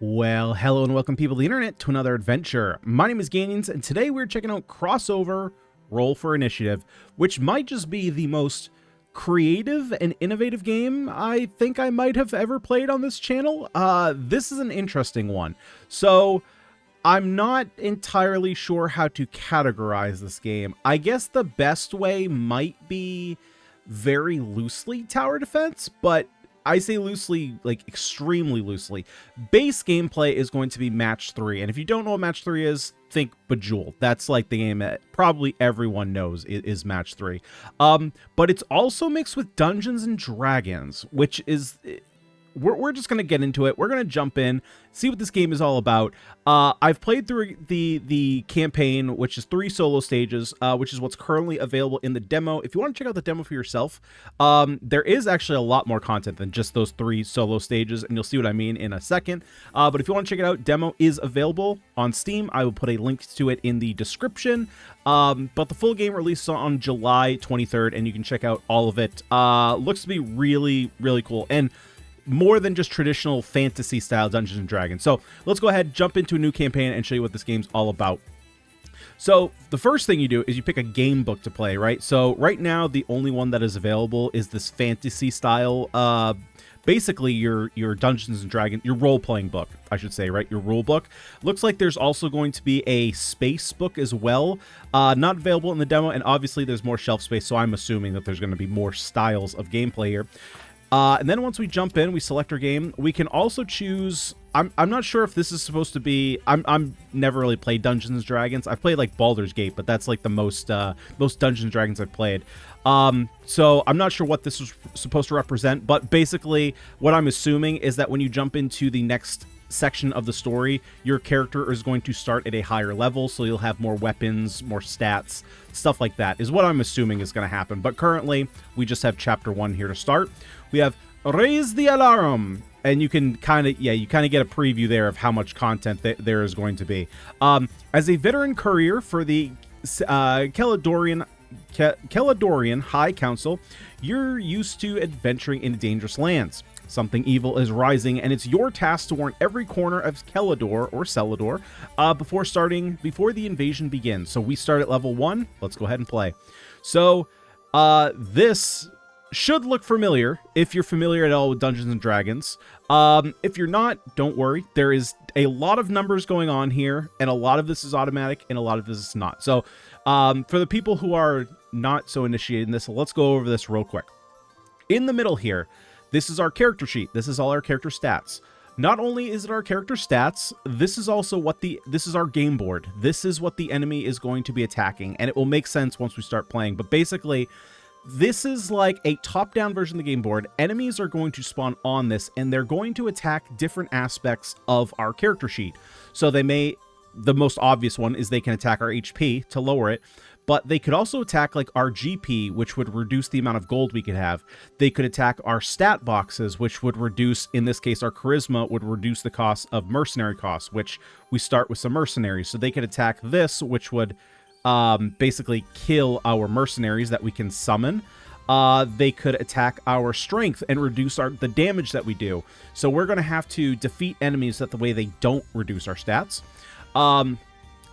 Well, hello and welcome people of the internet to another adventure. My name is Ganyonz, and today we're checking out CrossOver Roll for Initiative, which might just be the most creative and innovative game I think I might have ever played on this channel. This is an interesting one. So, I'm not entirely sure how to categorize this game. I guess the best way might be very loosely tower defense, but I say loosely, like extremely loosely. Base gameplay is going to be match 3. And if you don't know what match 3 is, think Bejeweled. That's like the game that probably everyone knows is match 3. But it's also mixed with Dungeons and Dragons, which is... We're just going to get into it. We're going to jump in, see what this game is all about. I've played through the campaign, which is 3 solo stages, which is what's currently available in the demo. If you want to check out the demo for yourself, there is actually a lot more content than just those 3 solo stages, and you'll see what I mean in a second. But if you want to check it out, demo is available on Steam. I will put a link to it in the description. But the full game releases on July 23rd, and you can check out all of it. Looks to be really, really cool. And more than just traditional fantasy style Dungeons and Dragons. So let's go ahead, jump into a new campaign and show you what this game's all about. So the first thing you do is you pick a game book to play, right? So right now the only one that is available is this fantasy style, basically your Dungeons and Dragons, your role-playing book, I should say, right? Your rule book. Looks like there's also going to be a space book as well, not available in the demo, and obviously there's more shelf space, so I'm assuming that there's going to be more styles of gameplay here. And then once we jump in, we select our game. We can also choose... I'm not sure if this is supposed to be... I'm never really played Dungeons and Dragons. I've played like Baldur's Gate, but that's like the most Dungeons and Dragons I've played. So I'm not sure what this is supposed to represent, but basically what I'm assuming is that when you jump into the next section of the story, your character is going to start at a higher level, so you'll have more weapons, more stats, stuff like that is what I'm assuming is going to happen. But currently we just have chapter 1 here to start. We have Raise the Alarm, and you can kind of get a preview there of how much content there is going to be. As a veteran courier for the Caledonian High Council, you're used to adventuring into dangerous lands. Something evil is rising, and it's your task to warn every corner of Celador or Celador before the invasion begins. So we start at level 1. Let's go ahead and play. So this should look familiar if you're familiar at all with Dungeons and Dragons. If you're not, don't worry. There is a lot of numbers going on here, and a lot of this is automatic, and a lot of this is not. So for the people who are not so initiated in this, let's go over this real quick. In the middle here, this is our character sheet. This is all our character stats. Not only is it our character stats, this is also this is our game board. This is what the enemy is going to be attacking, and it will make sense once we start playing. But basically, this is like a top-down version of the game board. Enemies are going to spawn on this, and they're going to attack different aspects of our character sheet. So the most obvious one is they can attack our HP to lower it, but they could also attack like our GP, which would reduce the amount of gold we could have. They could attack our stat boxes, which would reduce, in this case, our charisma would reduce the cost of mercenary costs, which we start with some mercenaries. So they could attack this, which would basically kill our mercenaries that we can summon. They could attack our strength and reduce the damage that we do. So we're going to have to defeat enemies that the way they don't reduce our stats.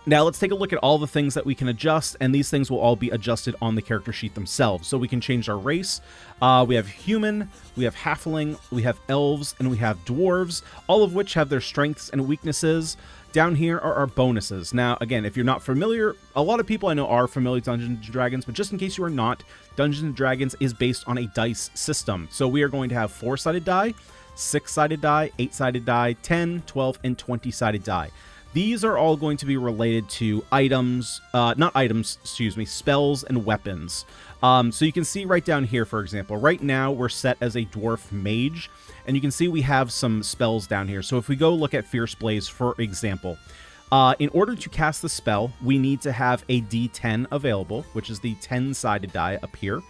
Now let's take a look at all the things that we can adjust, and these things will all be adjusted on the character sheet themselves. So we can change our race. We have human, we have halfling, we have elves, and we have dwarves, all of which have their strengths and weaknesses. Down here are our bonuses. Now, again, if you're not familiar, a lot of people I know are familiar with Dungeons & Dragons, but just in case you are not, Dungeons & Dragons is based on a dice system. So we are going to have 4-sided die, 6-sided die, 8-sided die, 10, 12, and 20-sided die. These are all going to be related to items, spells and weapons. So you can see right down here, for example, right now we're set as a dwarf mage, and you can see we have some spells down here. So if we go look at Fierce Blaze, for example, in order to cast the spell, we need to have a D10 available, which is the 10-sided die up here.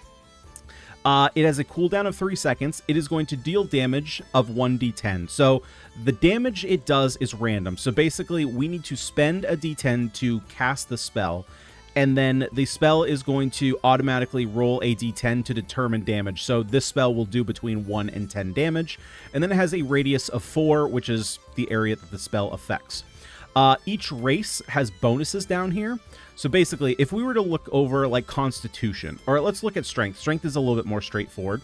It has a cooldown of 3 seconds. It is going to deal damage of 1d10. So the damage it does is random. So basically, we need to spend a d10 to cast the spell. and then the spell is going to automatically roll a d10 to determine damage. So this spell will do between 1 and 10 damage, and then it has a radius of 4, which is the area that the spell affects. Each race has bonuses down here. So basically, if we were to look over like Constitution, or let's look at Strength. Strength is a little bit more straightforward.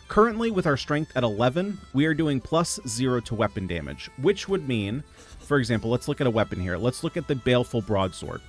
Currently, with our Strength at 11, we are doing +0 to weapon damage, which would mean, for example, let's look at a weapon here. Let's look at the Baleful Broadsword.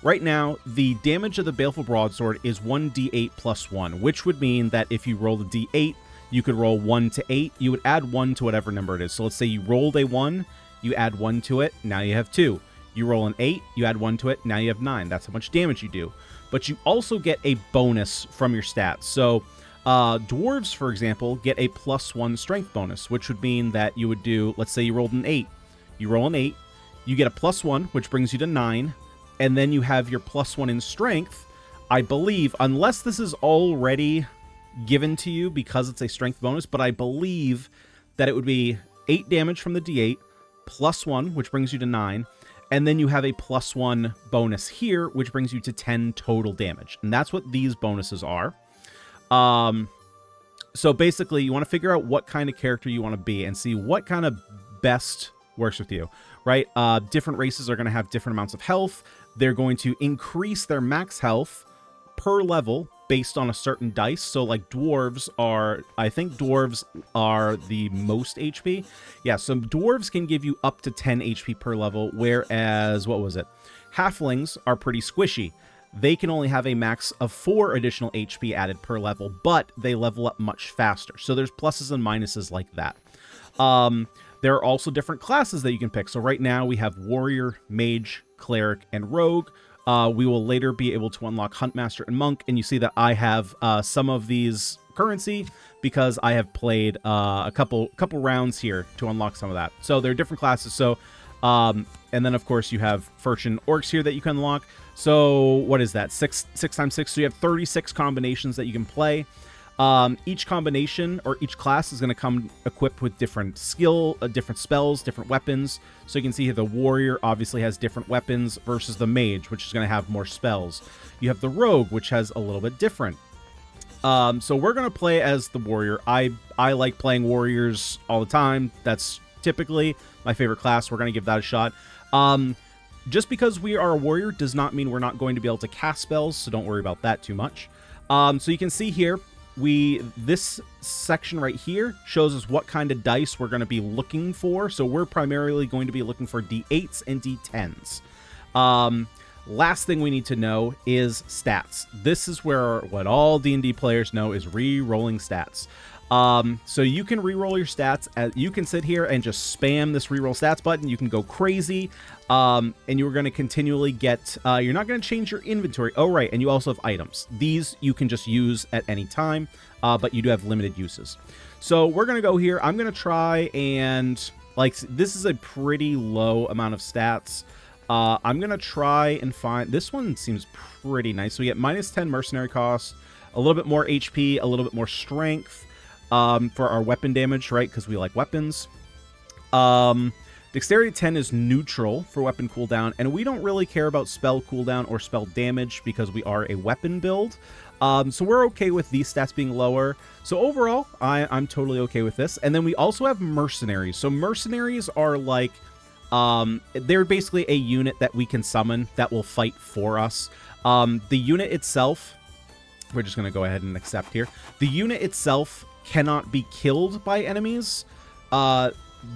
Right now, the damage of the Baleful Broadsword is 1d8 + 1, which would mean that if you roll the d8, you could roll 1 to 8. You would add 1 to whatever number it is. So let's say you rolled a 1, you add 1 to it, now you have 2. You roll an 8, you add 1 to it, now you have 9. That's how much damage you do. But you also get a bonus from your stats. So dwarves, for example, get a +1 strength bonus, which would mean that you would do, let's say you rolled an 8. You roll an 8, you get a +1, which brings you to 9, and then you have your +1 in strength. I believe, unless this is already given to you because it's a strength bonus, but I believe that it would be 8 damage from the d8, +1, which brings you to 9, and then you have a +1 bonus here, which brings you to 10 total damage. And that's what these bonuses are. So basically, you want to figure out what kind of character you want to be and see what kind of best works with you, right? Different races are going to have different amounts of health. They're going to increase their max health per level based on a certain dice. So like dwarves are, I think dwarves are the most HP. Yeah, so dwarves can give you up to 10 HP per level, whereas, what was it? Halflings are pretty squishy. They can only have a max of 4 additional HP added per level, but they level up much faster. So there's pluses and minuses like that. There are also different classes that you can pick. So right now we have warrior, mage, cleric, and rogue. We will later be able to unlock Huntmaster and Monk, and you see that I have some of these currency because I have played a couple rounds here to unlock some of that. So there are different classes. So, and then of course you have Furchin orcs here that you can unlock. So what is that? 6 times 6. So you have 36 combinations that you can play. Each combination or each class is going to come equipped with different different spells, different weapons. So you can see here the warrior obviously has different weapons versus the mage, which is going to have more spells. You have the rogue, which has a little bit different. So we're going to play as the warrior. I like playing warriors all the time. That's typically my favorite class. We're going to give that a shot. Just because we are a warrior does not mean we're not going to be able to cast spells, so don't worry about that too much. So you can see here, this section right here shows us what kind of dice we're going to be looking for. So we're primarily going to be looking for d8s and d10s. Last thing we need to know is stats. This is where what all D&D players know is re-rolling stats. So you can re-roll your stats. You can sit here and just spam this re-roll stats button. You can go crazy, and you're going to continually get, you're not going to change your inventory. Oh, right, and you also have items. These you can just use at any time, but you do have limited uses. So we're going to go here. I'm going to try and, like, this is a pretty low amount of stats. I'm going to try and find, this one seems pretty nice. So we get -10 mercenary cost, a little bit more HP, a little bit more strength. For our weapon damage, right? Because we like weapons. Dexterity 10 is neutral for weapon cooldown, and we don't really care about spell cooldown or spell damage because we are a weapon build. So we're okay with these stats being lower. So overall, I'm totally okay with this. And then we also have mercenaries. So mercenaries are like, they're basically a unit that we can summon that will fight for us. The unit itself, we're just going to go ahead and accept here. The unit itself cannot be killed by enemies. The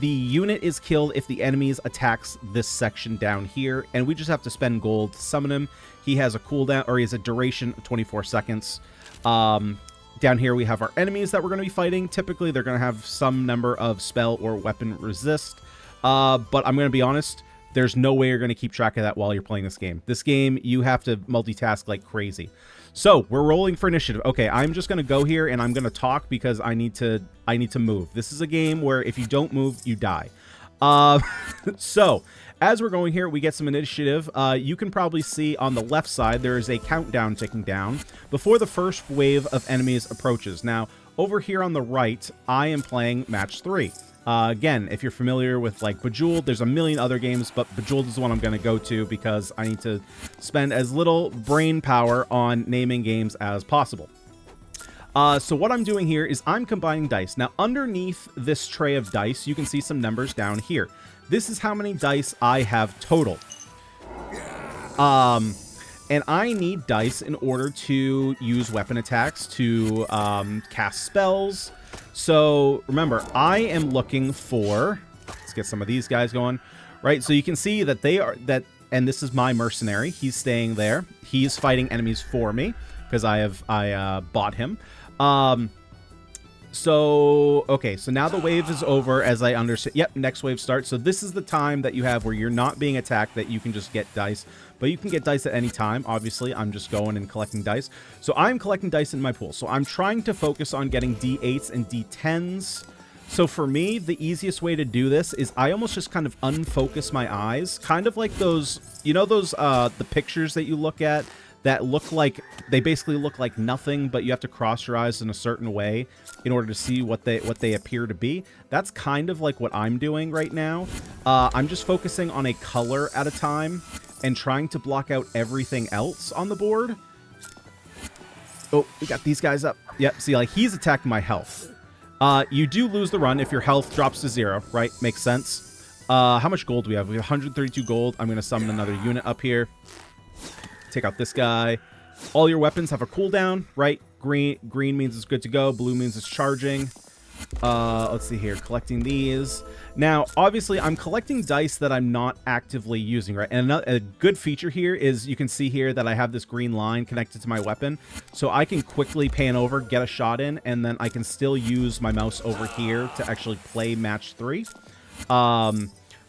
unit is killed if the enemies attacks this section down here, and we just have to spend gold to summon him. He has a cooldown, or he has a duration of 24 seconds. Down here we have our enemies that we're going to be fighting. Typically they're going to have some number of spell or weapon resist, but I'm going to be honest, there's no way you're going to keep track of that while you're playing this game. This game, you have to multitask like crazy. So we're rolling for initiative. Okay, I'm just going to go here and I'm going to talk because I need to move. This is a game where if you don't move, you die. So as we're going here, we get some initiative. You can probably see on the left side, there is a countdown ticking down before the first wave of enemies approaches. Now, over here on the right, I am playing match 3. Again, if you're familiar with like Bejeweled, there's a million other games, but Bejeweled is the one I'm going to go to because I need to spend as little brain power on naming games as possible. So what I'm doing here is I'm combining dice. Now, underneath this tray of dice, you can see some numbers down here. This is how many dice I have total. And I need dice in order to use weapon attacks, to cast spells. So remember, I am looking for, let's get some of these guys going, right? So you can see that they are, and this is my mercenary. He's staying there. He's fighting enemies for me because I bought him. Okay, so now the wave is over, as I understand. Yep, next wave starts. So this is the time that you have where you're not being attacked, that you can just get dice. But you can get dice at any time. Obviously, I'm just going and collecting dice. So I'm collecting dice in my pool. So I'm trying to focus on getting D8s and D10s. So for me, the easiest way to do this is I almost just kind of unfocus my eyes. Kind of like those, you know those, the pictures that you look at that look like, they basically look like nothing, but you have to cross your eyes in a certain way in order to see what they appear to be. That's kind of like what I'm doing right now. I'm just focusing on a color at a time and trying to block out everything else on the board. Oh, we got these guys up. Yep, see, like, he's attacking my health. You do lose the run if your health drops to 0, right? Makes sense. How much gold do we have? We have 132 gold. I'm going to summon another unit up here. Take out this guy. All your weapons have a cooldown, right? Green means it's good to go. Blue means it's charging. Let's see here. Collecting these. Now, obviously, I'm collecting dice that I'm not actively using, right? And a good feature here is you can see here that I have this green line connected to my weapon. So I can quickly pan over, get a shot in, and then I can still use my mouse over here to actually play match 3.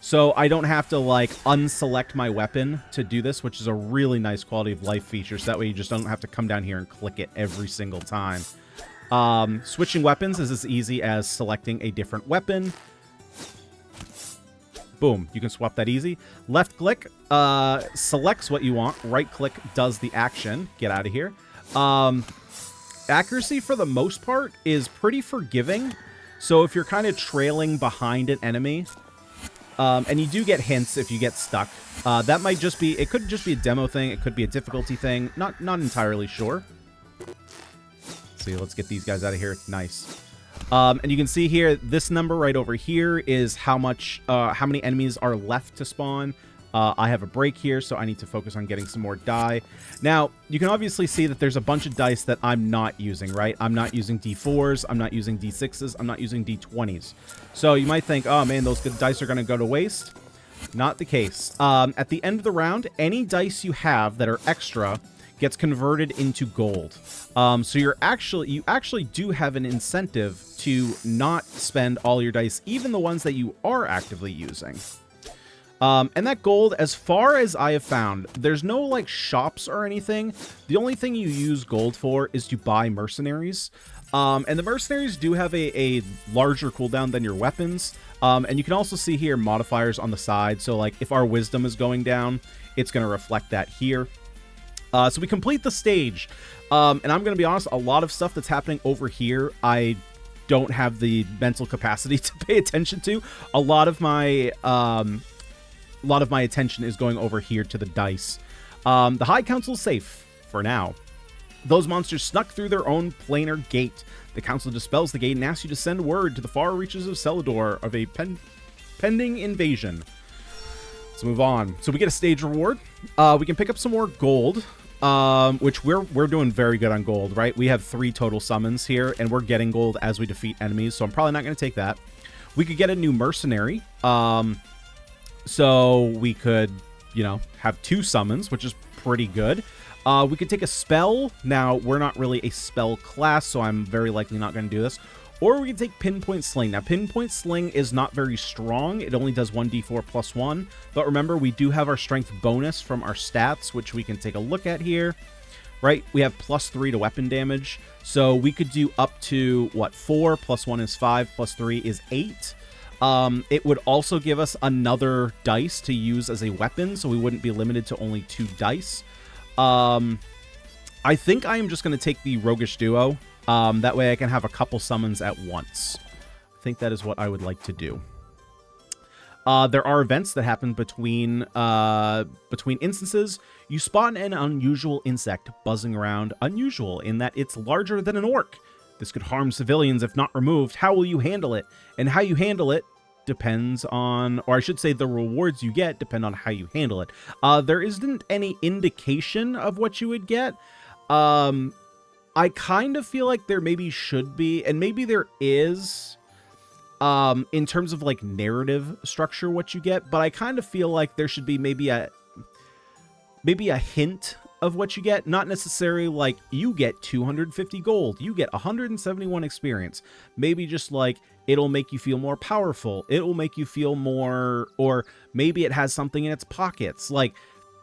So I don't have to, like, unselect my weapon to do this, which is a really nice quality of life feature. So that way you just don't have to come down here and click it every single time. Switching weapons is as easy as selecting a different weapon. Boom, you can swap that easy. Left click selects what you want. Right click does the action. Get out of here. Accuracy, for the most part, is pretty forgiving. So if you're kind of trailing behind an enemy, and you do get hints if you get stuck, that might just be, it could just be a demo thing. It could be a difficulty thing. Not entirely sure. See, let's get these guys out of here. Nice. And you can see here, this number right over here is how many enemies are left to spawn. I have a break here, so I need to focus on getting some more die. Now, you can obviously see that there's a bunch of dice that I'm not using, right? I'm not using D4s, I'm not using D6s, I'm not using D20s. So you might think, oh man, those good dice are going to go to waste. Not the case. At the end of the round, any dice you have that are extra gets converted into gold. So you actually do have an incentive to not spend all your dice, even the ones that you are actively using. And that gold, as far as I have found, there's no, like, shops or anything. The only thing you use gold for is to buy mercenaries. And the mercenaries do have a larger cooldown than your weapons. And you can also see here modifiers on the side. So, like, if our wisdom is going down, it's going to reflect that here. So we complete the stage. And I'm going to be honest, a lot of stuff that's happening over here, I don't have the mental capacity to pay attention to. A lot of my attention is going over here to the dice. The High Council is safe for now. Those monsters snuck through their own planar gate. The council dispels the gate and asks you to send word to the far reaches of Celador of a pending invasion. Let's move on. So we get a stage reward. We can pick up some more gold, which we're doing very good on gold, right? We have 3 total summons here, and we're getting gold as we defeat enemies, so I'm probably not going to take that. We could get a new mercenary. So we could, you know, have 2 summons, which is pretty good. We could take a spell. Now, we're not really a spell class, so I'm very likely not going to do this. Or we can take Pinpoint Sling. Now, Pinpoint Sling is not very strong. It only does 1d4 plus 1. But remember, we do have our strength bonus from our stats, which we can take a look at here. Right? We have plus 3 to weapon damage. So we could do up to, what, 4 plus 1 is 5 plus 3 is 8. It would also give us another dice to use as a weapon, so we wouldn't be limited to only 2 dice. I think I am just going to take the Roguish Duo. That way I can have a couple summons at once. think that is what I would like to do. There are events that happen between instances. You spot an unusual insect buzzing around. Unusual in that it's larger than an orc. This could harm civilians if not removed. How will you handle it? And how you handle it depends on, or I should say the rewards you get depend on how you handle it. There isn't any indication of what you would get. I kind of feel like there maybe should be, and maybe there is, in terms of like narrative structure, what you get, but I kind of feel like there should be maybe a hint of what you get, not necessarily like you get 250 gold, you get 171 experience, maybe just like it'll make you feel more powerful, it will make you feel more, or maybe it has something in its pockets, like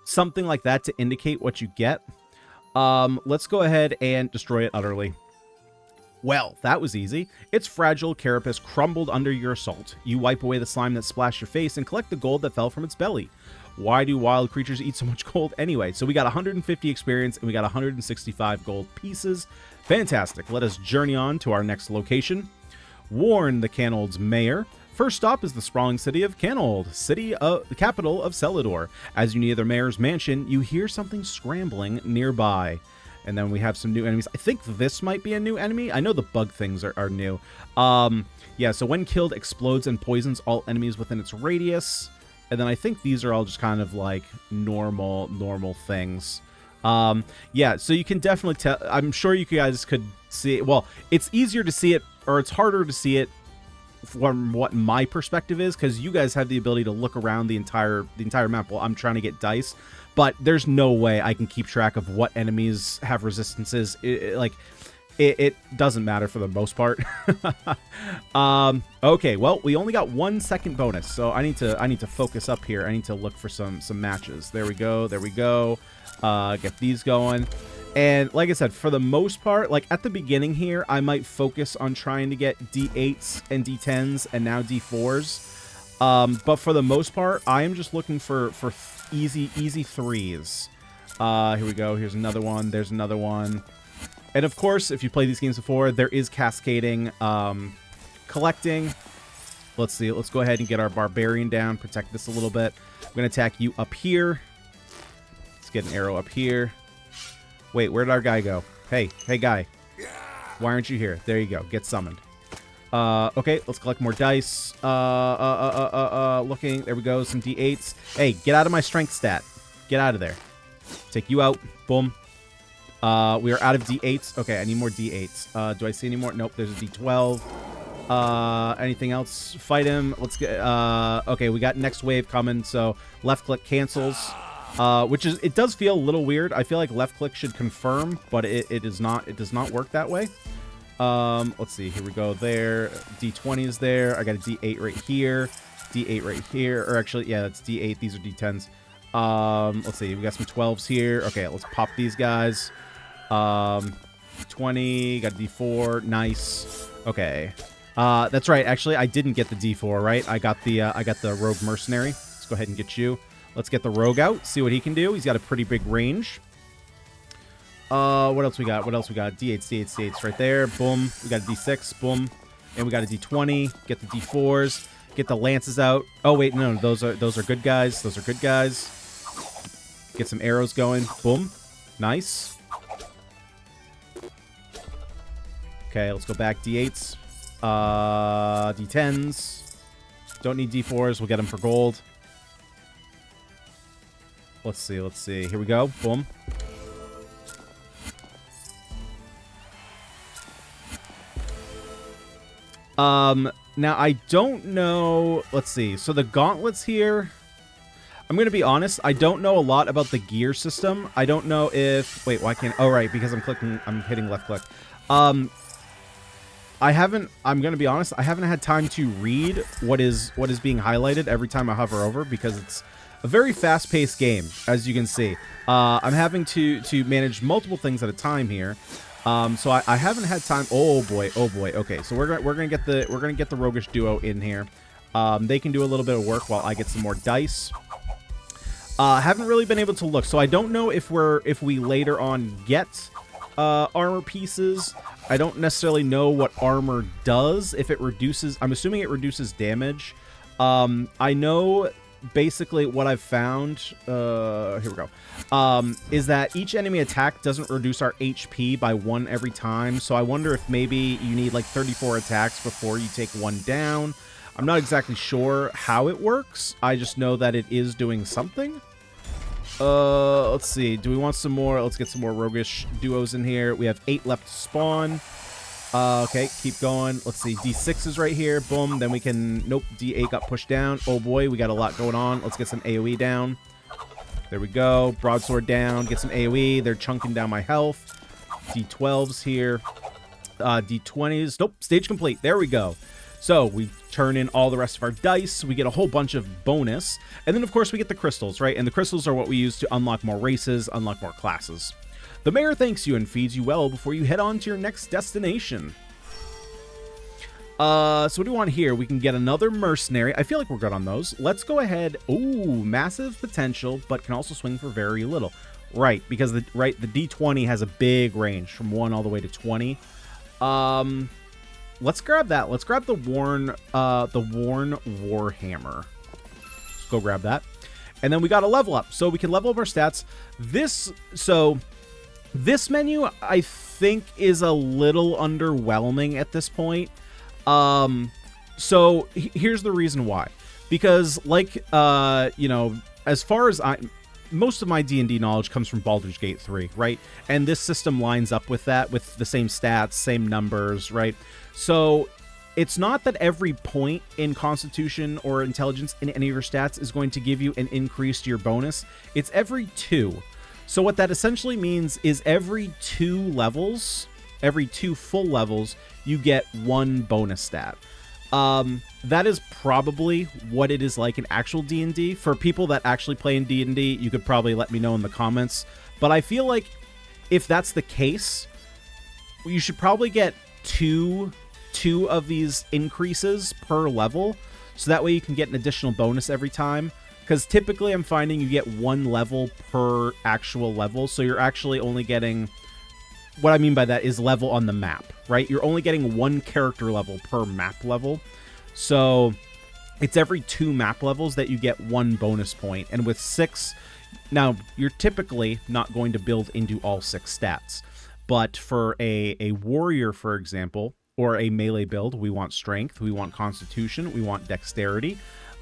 something like that to indicate what you get. Let's go ahead and destroy it utterly. Well, that was easy. Its fragile carapace crumbled under your assault. You wipe away the slime that splashed your face and collect the gold that fell from its belly. Why do wild creatures eat so much gold anyway? So we got 150 experience and we got 165 gold pieces. Fantastic. Let us journey on to our next location. Warn the Ganyonz mayor. First stop is the sprawling city of Ganyonz, the capital of Celador. As you near the mayor's mansion, you hear something scrambling nearby. And then we have some new enemies. I think this might be a new enemy. I know the bug things are new. Yeah, so when killed, explodes and poisons all enemies within its radius. And then I think these are all just kind of like normal things. Yeah, so you can definitely tell. I'm sure you guys could see it. Well, it's easier to see it, or it's harder to see it from what my perspective is, because you guys have the ability to look around the entire map while I'm trying to get dice. But there's no way I can keep track of what enemies have resistances. It doesn't matter for the most part. Okay, well, we only got 1 second bonus, so I need to focus up here. I need to look for some matches. There we go. Get these going. And like I said, for the most part, like at the beginning here, I might focus on trying to get D8s and D10s and now D4s. But for the most part, I am just looking for easy threes. Here we go. Here's another one. There's another one. And of course, if you played these games before, there is cascading, collecting. Let's see. Let's go ahead and get our barbarian down. Protect this a little bit. I'm going to attack you up here. Let's get an arrow up here. Wait, where did our guy go? Hey guy. Why aren't you here? There you go. Get summoned. Okay, let's collect more dice. Looking. There we go. Some D8s. Hey, get out of my strength stat. Get out of there. Take you out. Boom. We are out of D8s. Okay, I need more D8s. Do I see any more? Nope, there's a D12. Anything else? Fight him. Let's get... okay, we got next wave coming, so left click cancels. Which is... It does feel a little weird. I feel like left click should confirm, but it is not... It does not work that way. Let's see. Here we go. There. D20 is there. I got a D8 right here. D8 right here. Or actually, yeah, that's D8. These are D10s. Let's see. We got some 12s here. Okay, let's pop these guys. 20. Got a D4. Nice. Okay. That's right. Actually, I didn't get the D4, right? I got the rogue mercenary. Let's go ahead and get you. Let's get the rogue out. See what he can do. He's got a pretty big range. What else we got? D8s right there. Boom. We got a D6. Boom. And we got a D20. Get the D4s. Get the lances out. Oh wait, no, those are good guys. Those are good guys. Get some arrows going. Boom. Nice. Okay, let's go back. D8s. D10s. Don't need D4s. We'll get them for gold. Let's see. Here we go. Boom. Now I don't know. Let's see. So the gauntlets here, I'm going to be honest. I don't know a lot about the gear system. I don't know if, wait, why can't, oh, right. Because I'm hitting left click. I'm going to be honest. I haven't had time to read what is being highlighted every time I hover over, because it's a very fast paced game, as you can see. I'm having to manage multiple things at a time here. So I haven't had time. Oh boy. Okay, so we're gonna get the roguish duo in here. They can do a little bit of work while I get some more dice. Haven't really been able to look, so I don't know if we later on get armor pieces. I don't necessarily know what armor does. If it reduces, I'm assuming it reduces damage. I know basically what I've found, here we go, is that each enemy attack doesn't reduce our HP by 1 every time. So I wonder if maybe you need like 34 attacks before you take 1 down. I'm not exactly sure how it works. I just know that it is doing something. Let's see. Do we want some more? Let's get some more roguish duos in here. We have 8 left to spawn. Okay, keep going. Let's see. D6 is right here. Boom. Then we can... Nope. D8 got pushed down. Oh boy, we got a lot going on. Let's get some AoE down. There we go. Broadsword down. Get some AoE. They're chunking down my health. D12s here. D20s. Nope. Stage complete. There we go. So we turn in all the rest of our dice. We get a whole bunch of bonus. And then, of course, we get the crystals, right? And the crystals are what we use to unlock more races, unlock more classes. The mayor thanks you and feeds you well before you head on to your next destination. So what do we want here? We can get another mercenary. I feel like we're good on those. Let's go ahead. Ooh, massive potential, but can also swing for very little. Right, because the D20 has a big range from 1 all the way to 20. Let's grab that. Let's grab the worn Warhammer. Let's go grab that. And then we got a level up. So we can level up our stats. This menu, I think, is a little underwhelming at this point. So here's the reason why. Because, like, you know, as far as most of my D&D knowledge comes from Baldur's Gate 3, right? And this system lines up with that, with the same stats, same numbers, right? So it's not that every point in Constitution or Intelligence in any of your stats is going to give you an increase to your bonus. It's every 2. So what that essentially means is every 2 levels, every 2 full levels, you get 1 bonus stat. That is probably what it is like in actual D&D. For people that actually play in D&D, you could probably let me know in the comments. But I feel like if that's the case, you should probably get two of these increases per level. So that way you can get an additional bonus every time. Because typically I'm finding you get 1 level per actual level. So you're actually only getting... What I mean by that is level on the map, right? You're only getting 1 character level per map level. So it's every 2 map levels that you get 1 bonus point. And with 6, now you're typically not going to build into all 6 stats. But for a warrior, for example, or a melee build, we want strength, we want constitution, we want dexterity.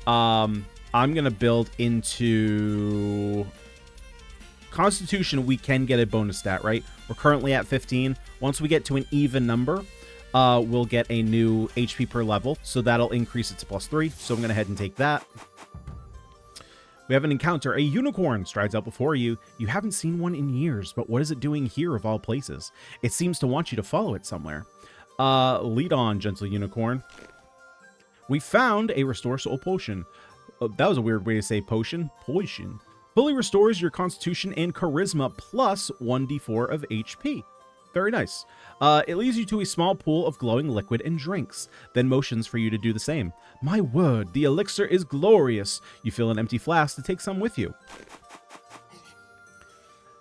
I'm going to build into... Constitution, we can get a bonus stat, right? We're currently at 15. Once we get to an even number, we'll get a new HP per level. So that'll increase it to +3. So I'm going to head and take that. We have an encounter. A unicorn strides out before you. You haven't seen one in years, but what is it doing here of all places? It seems to want you to follow it somewhere. Lead on, gentle unicorn. We found a Restore Soul potion. That was a weird way to say potion. Potion. Fully restores your constitution and charisma plus 1d4 of HP. Very nice. It leads you to a small pool of glowing liquid and drinks, then motions for you to do the same. My word, the elixir is glorious. You fill an empty flask to take some with you.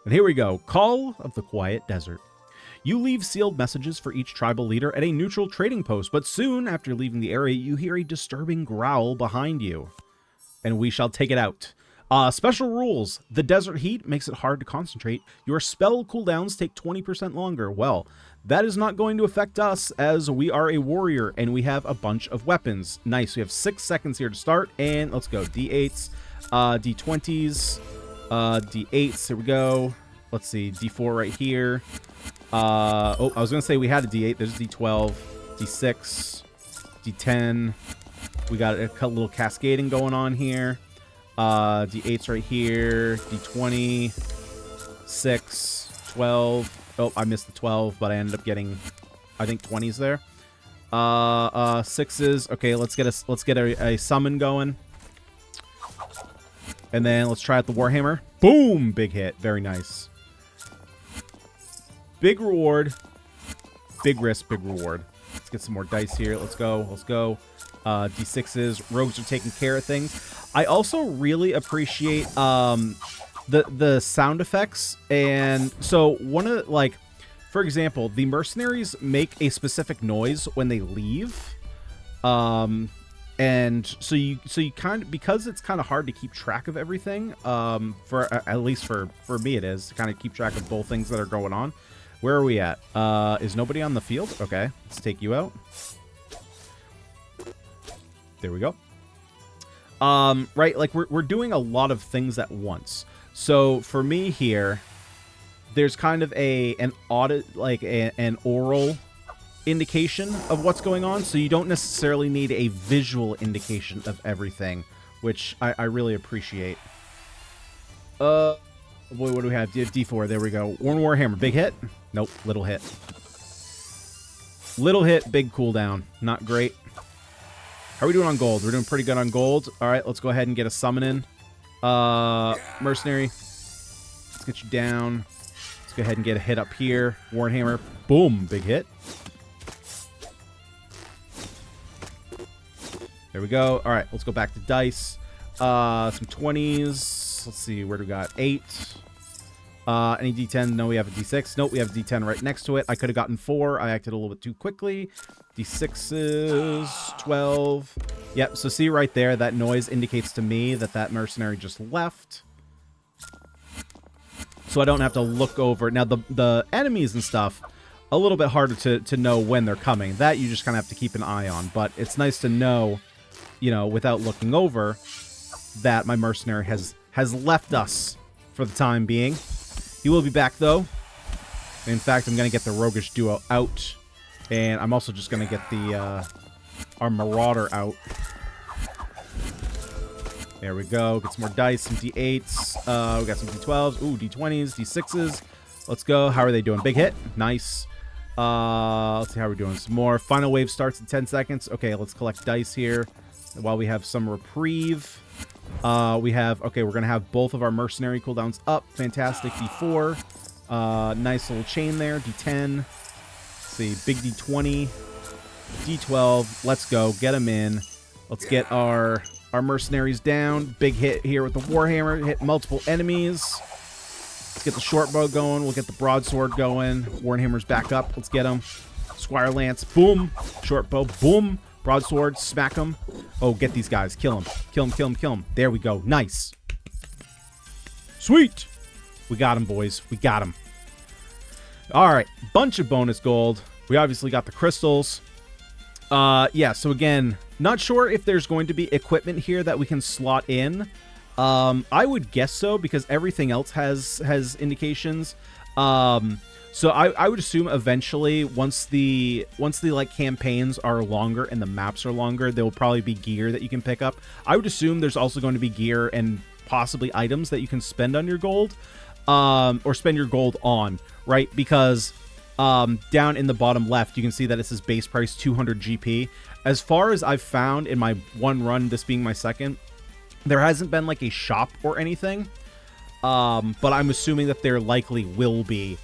And here we go. Call of the Quiet Desert. You leave sealed messages for each tribal leader at a neutral trading post, but soon after leaving the area, you hear a disturbing growl behind you. And we shall take it out. Special rules. The desert heat makes it hard to concentrate. Your spell cooldowns take 20% longer. Well, that is not going to affect us as we are a warrior and we have a bunch of weapons. Nice. We have 6 seconds here to start and let's go. D8s, D20s, D8s. Here we go. Let's see. D4 right here. Oh, I was going to say we had a D8. There's a D12, D6, D10. We got a little cascading going on here. D8's right here, D20, 6, 12. Oh, I missed the 12, but I ended up getting, I think, 20s there. 6s. Okay, let's get a summon going. And then let's try out the Warhammer. Boom! Big hit. Very nice. Big reward. Big risk, big reward. Let's get some more dice here. Let's go. Let's go. D6s. Rogues are taking care of things. I also really appreciate the sound effects. And so one of the, like, for example, the mercenaries make a specific noise when they leave. And so you kind of, because it's kind of hard to keep track of everything, for at least for me it is, to kind of keep track of both things that are going on. Where are we at? Is nobody on the field? Okay, let's take you out. There we go. Right, like we're doing a lot of things at once. So for me here, there's kind of an audit, like an oral indication of what's going on, so you don't necessarily need a visual indication of everything, which I really appreciate. Boy, what do we have? D4, there we go. Warhammer, big hit? Nope, little hit. Little hit, big cooldown. Not great. How are we doing on gold? We're doing pretty good on gold. All right, let's go ahead and get a summon in. Mercenary. Let's get you down. Let's go ahead and get a hit up here. Warhammer. Boom, big hit. There we go. All right, let's go back to dice. Some 20s. Let's see, where do we got? 8. Any D10? No, we have a D6. Nope, we have a D10 right next to it. I could have gotten 4. I acted a little bit too quickly. D6s, 12. Yep, so see right there, that noise indicates to me that that mercenary just left. So I don't have to look over. Now, the enemies and stuff, a little bit harder to know when they're coming. That you just kind of have to keep an eye on. But it's nice to know, you know, without looking over, that my mercenary has left us for the time being. He will be back, though. In fact, I'm going to get the Roguish Duo out. And I'm also just going to get the our Marauder out. There we go. Get some more dice, some D8s. We got some D12s. Ooh, D20s, D6s. Let's go. How are they doing? Big hit. Nice. Let's see how we're doing. Some more. Final wave starts in 10 seconds. Okay, let's collect dice here while we have some reprieve. We have, okay, we're going to have both of our mercenary cooldowns up. Fantastic. D4. Nice little chain there. D10. Let's see. Big D20. D12. Let's go. Get them in. Let's get our mercenaries down. Big hit here with the Warhammer. Hit multiple enemies. Let's get the short bow going. We'll get the broadsword going. Warhammer's back up. Let's get him. Squire Lance. Boom. Short bow. Boom. Broadsword. Smack him. Oh, get these guys. Kill him. Kill him, kill him, kill him. There we go. Nice. Sweet. We got him, boys. We got him. All right. Bunch of bonus gold. We obviously got the crystals. Yeah, so again, not sure if there's going to be equipment here that we can slot in. I would guess so, because everything else has indications. So I would assume eventually, once the like campaigns are longer and the maps are longer, there will probably be gear that you can pick up. I would assume there's also going to be gear and possibly items that you can spend on your gold, or spend your gold on, right? Because down in the bottom left, you can see that it says base price 200 GP. As far as I've found in my one run, this being my second, there hasn't been like a shop or anything, but I'm assuming that there likely will be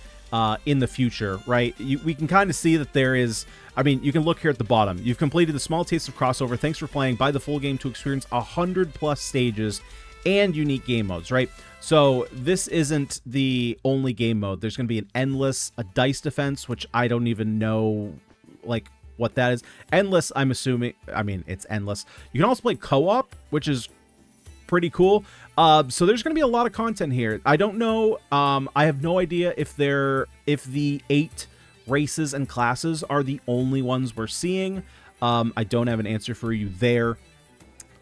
in the future, right? We can kind of see that there is. I mean, you can look here at the bottom. You've completed the small taste of CrossOver. Thanks for playing. Buy the full game to experience 100+ stages and unique game modes, right? So this isn't the only game mode. There's going to be an endless, a dice defense, which I don't even know like what that is. Endless, I'm assuming. I mean, it's endless. You can also play co-op, which is pretty cool. So there's going to be a lot of content here. I don't know. I have no idea if the 8 races and classes are the only ones we're seeing. I don't have an answer for you there.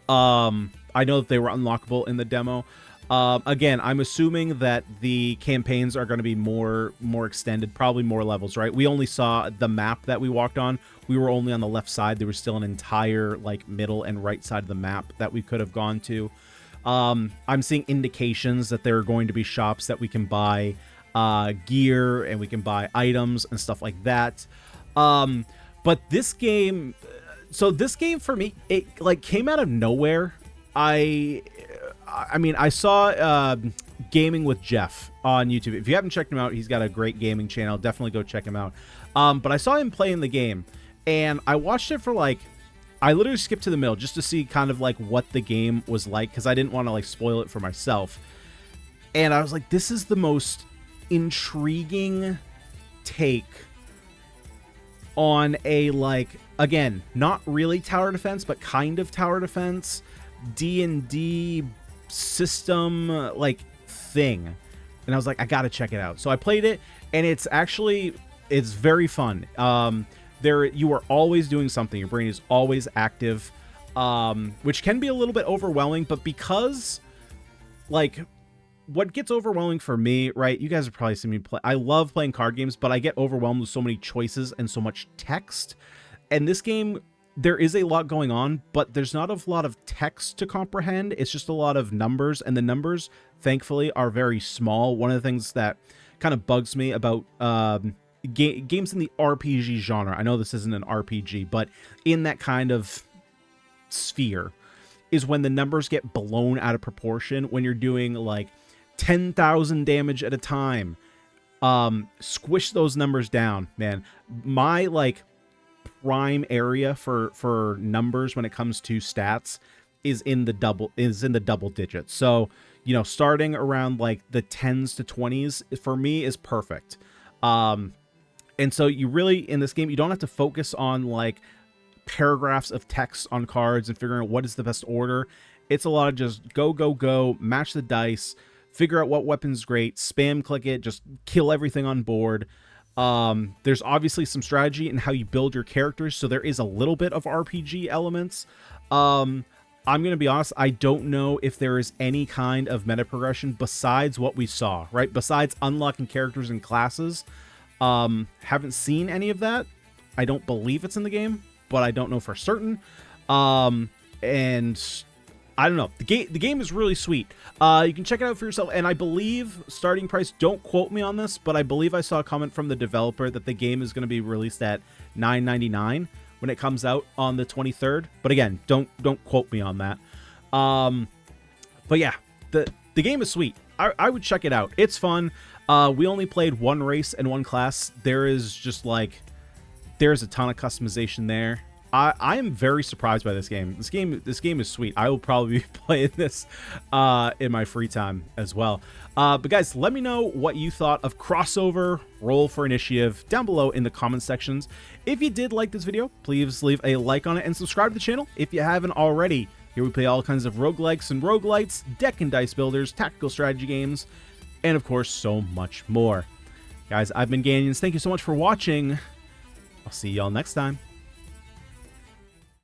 I know that they were unlockable in the demo. Again, I'm assuming that the campaigns are going to be more extended, probably more levels, right? We only saw the map that we walked on. We were only on the left side. There was still an entire like middle and right side of the map that we could have gone to. I'm seeing indications that there are going to be shops that we can buy gear and we can buy items and stuff like that. But this game, so this game for me, it like came out of nowhere. I mean, I saw Gaming with Jeff on YouTube. If you haven't checked him out, he's got a great gaming channel. Definitely go check him out. But I saw him playing the game, and I watched it for like, I literally skipped to the middle just to see kind of like what the game was like, because I didn't want to like spoil it for myself. And I was like, this is the most intriguing take on a, like, again, not really tower defense, but kind of tower defense, D&D system, like, thing. And I was like, I gotta check it out. So I played it, and it's very fun. You are always doing something. Your brain is always active, which can be a little bit overwhelming, but because, like, what gets overwhelming for me, right? You guys have probably seen me play. I love playing card games, but I get overwhelmed with so many choices and so much text. And this game, there is a lot going on, but there's not a lot of text to comprehend. It's just a lot of numbers, and the numbers, thankfully, are very small. One of the things that kind of bugs me about games in the RPG genre, I know this isn't an RPG, but in that kind of sphere, is when the numbers get blown out of proportion when you're doing, like, 10,000 damage at a time. Squish those numbers down, man. My, like, prime area for numbers when it comes to stats is in the double digits. So, you know, starting around, like, the 10s to 20s for me is perfect. And so you really, in this game, you don't have to focus on, like, paragraphs of text on cards and figuring out what is the best order. It's a lot of just go, match the dice, figure out what weapon's great, spam click it, just kill everything on board. There's obviously some strategy in how you build your characters, so there is a little bit of RPG elements. I'm going to be honest, I don't know if there is any kind of meta progression besides what we saw, right? Besides unlocking characters and classes. Haven't seen any of that. I don't believe it's in the game, but I don't know for certain. And I don't know. The game is really sweet. You can check it out for yourself. And I believe starting price, don't quote me on this, but I believe I saw a comment from the developer that the game is going to be released at $9.99 when it comes out on the 23rd. But again, don't quote me on that. But yeah, the game is sweet. I would check it out. It's fun. We only played one race and one class. There's a ton of customization there. I am very surprised by this game. This game is sweet. I will probably be playing this in my free time as well. But guys, let me know what you thought of CrossOver Roll for Initiative down below in the comment sections. If you did like this video, please leave a like on it and subscribe to the channel if you haven't already. Here we play all kinds of roguelikes and roguelites, deck and dice builders, tactical strategy games, and of course, so much more. Guys, I've been Ganyonz. Thank you so much for watching. I'll see y'all next time.